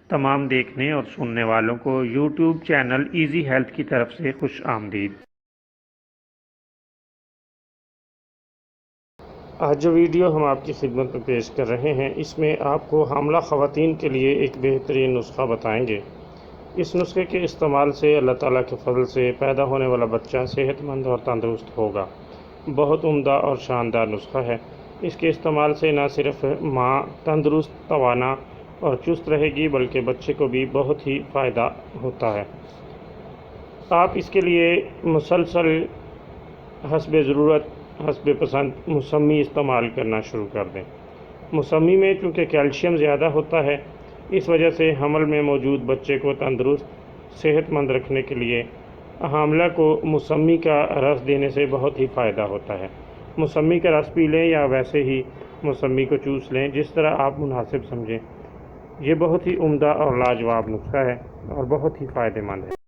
تمام دیکھنے اور سننے والوں کو یوٹیوب چینل ایزی ہیلتھ کی طرف سے خوش آمدید۔ آج جو ویڈیو ہم آپ کی خدمت میں پیش کر رہے ہیں، اس میں آپ کو حاملہ خواتین کے لیے ایک بہترین نسخہ بتائیں گے۔ اس نسخے کے استعمال سے اللہ تعالیٰ کے فضل سے پیدا ہونے والا بچہ صحت مند اور تندرست ہوگا۔ بہت عمدہ اور شاندار نسخہ ہے۔ اس کے استعمال سے نہ صرف ماں تندرست، توانا اور چست رہے گی، بلکہ بچے کو بھی بہت ہی فائدہ ہوتا ہے۔ آپ اس کے لیے مسلسل حسب ضرورت، حسب پسند موسمی استعمال کرنا شروع کر دیں۔ موسمی میں چونکہ کیلشیم زیادہ ہوتا ہے، اس وجہ سے حمل میں موجود بچے کو تندرست، صحت مند رکھنے کے لیے حاملہ کو موسمی کا رس دینے سے بہت ہی فائدہ ہوتا ہے۔ موسمی کا رس پی لیں یا ویسے ہی موسمی کو چوس لیں، جس طرح آپ مناسب سمجھیں۔ یہ بہت ہی عمدہ اور لاجواب نسخہ ہے اور بہت ہی فائدہ مند ہے۔